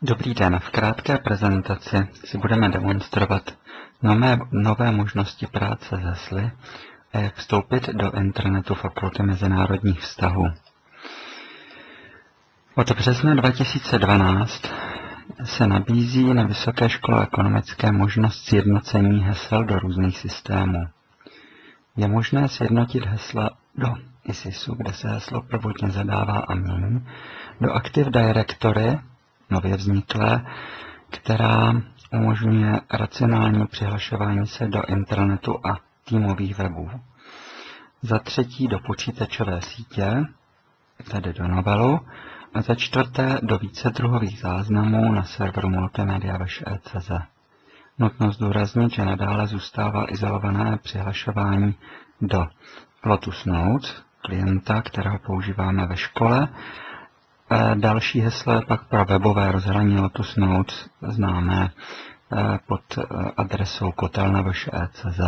Dobrý den, v krátké prezentaci si budeme demonstrovat nové možnosti práce s hesly a jak vstoupit do intranetu Fakulty mezinárodních vztahů. Od března 2012 se nabízí na Vysoké škole ekonomické možnost sjednocení hesel do různých systémů. Je možné sjednotit hesla do ISISu, kde se heslo prvotně zadává a mění, do Active Directory, nově vzniklé, která umožňuje racionální přihlašování se do intranetu a týmových webů. Za třetí do počítačové sítě, tedy do novelu, a za čtvrté do vícedruhových záznamů na serveru multimedia.cz. Nutno zdůraznit, že nadále zůstává izolované přihlašování do Lotus Notes, klienta, kterého používáme ve škole. Další heslo je pak pro webové rozhraní Lotus Notes známé pod adresou kotelna.cz.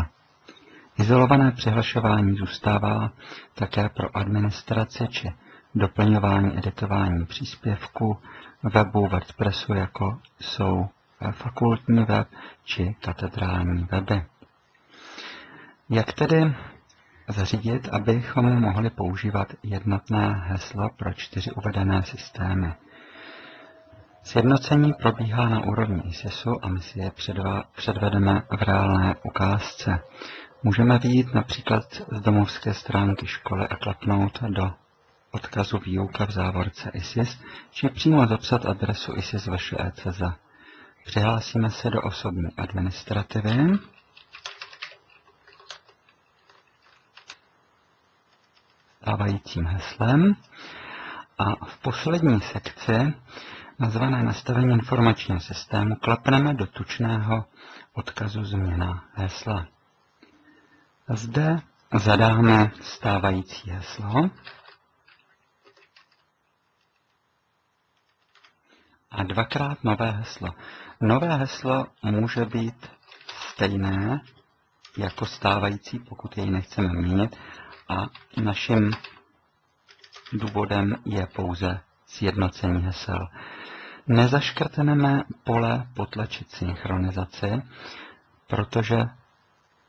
Izolované přihlašování zůstává také pro administraci či doplňování, editování příspěvků webu WordPressu, jako jsou fakultní web či katedrální weby. Jak tedy zařídit, abychom mohli používat jednotné heslo pro 4 uvedené systémy? Sjednocení probíhá na úrovni ISISu a my si je předvedeme v reálné ukázce. Můžeme vyjít například z domovské stránky školy a klepnout do odkazu výuka v závorce ISIS, či přímo zapsat adresu isis.cz. Přihlásíme se do osobní administrativy. Stávajícím heslem a v poslední sekci, nazvané nastavení informačního systému, klepneme do tučného odkazu změna hesla. Zde zadáme stávající heslo a dvakrát nové heslo. Nové heslo může být stejné jako stávající, pokud jej nechceme měnit, a naším důvodem je pouze sjednocení hesel. Nezaškrtneme pole potlačit synchronizaci, protože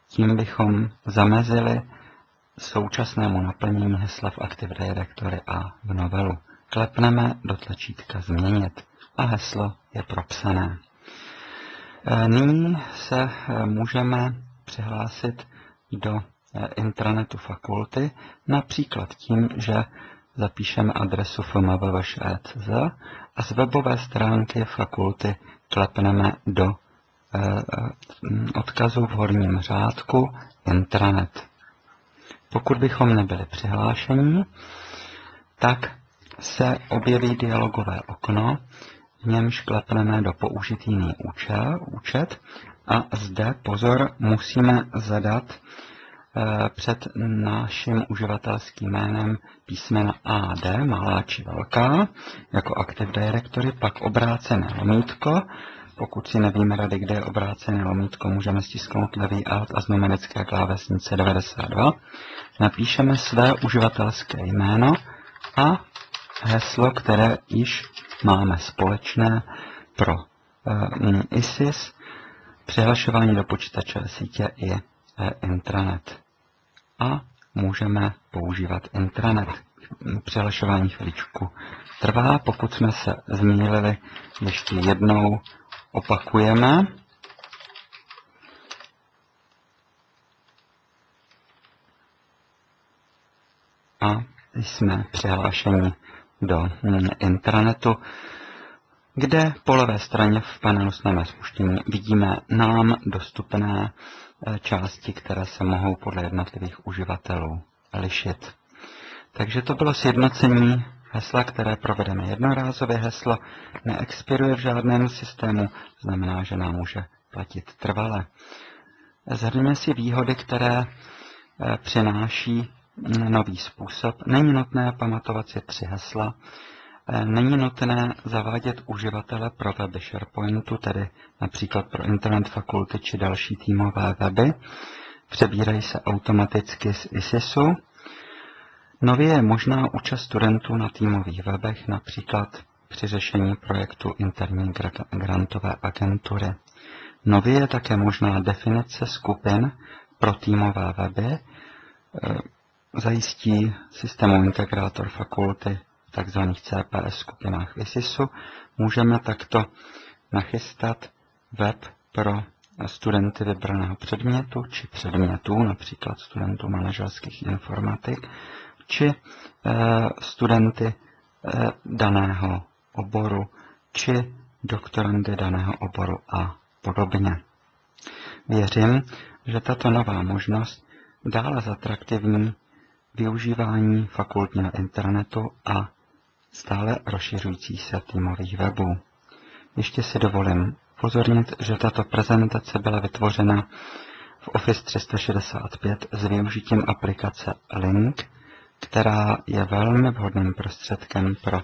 tím bychom zamezili současnému naplnění hesla v Active Directory a v novelu. Klepneme do tlačítka změnit a heslo je propsané. Nyní se můžeme přihlásit do intranetu fakulty, například tím, že zapíšeme adresu fmv.cz a z webové stránky fakulty klepneme do odkazu v horním řádku intranet. Pokud bychom nebyli přihlášení, tak se objeví dialogové okno, v němž klepneme do použít jiný účet a zde, pozor, musíme zadat před naším uživatelským jménem písmena AD, malá či velká, jako Active Directory, pak obrácené lomítko. Pokud si nevíme rady, kde je obrácené lomítko, můžeme stisknout levý alt a z numerické klávesnice 92. Napíšeme své uživatelské jméno a heslo, které již máme společné pro ISIS, přihlašování do počítačové sítě i intranet. A můžeme používat intranet. Přihlašování chviličku trvá, pokud jsme se zmýlili, ještě jednou opakujeme. A jsme přihlášeni do intranetu, kde po levé straně v panelu Snadné spuštění vidíme nám dostupné části, které se mohou podle jednotlivých uživatelů lišit. Takže to bylo sjednocení hesla, které provedeme jednorázově. Heslo neexpiruje v žádném systému, znamená, že nám může platit trvale. Zhrňme si výhody, které přináší nový způsob. Není nutné pamatovat si 3 hesla. Není nutné zavádět uživatele pro weby SharePointu, tedy například pro Internet fakulty či další týmové weby. Přebírají se automaticky z ISISu. Nově je možná účast studentů na týmových webech, například při řešení projektu interní grantové agentury. Nově je také možná definice skupin pro týmové weby, zajistí systémový integrátor fakulty v tzv. CPS skupinách VISISu. Můžeme takto nachystat web pro studenty vybraného předmětu či předmětů, například studentů manažerských informatik, či studenty daného oboru, či doktorandy daného oboru a podobně. Věřím, že tato nová možnost dále zatraktivní využívání fakultního internetu a stále rozšiřující se týmových webů. Ještě si dovolím upozornit, že tato prezentace byla vytvořena v Office 365 s využitím aplikace Link, která je velmi vhodným prostředkem pro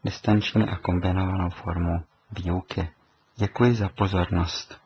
distanční a kombinovanou formu výuky. Děkuji za pozornost.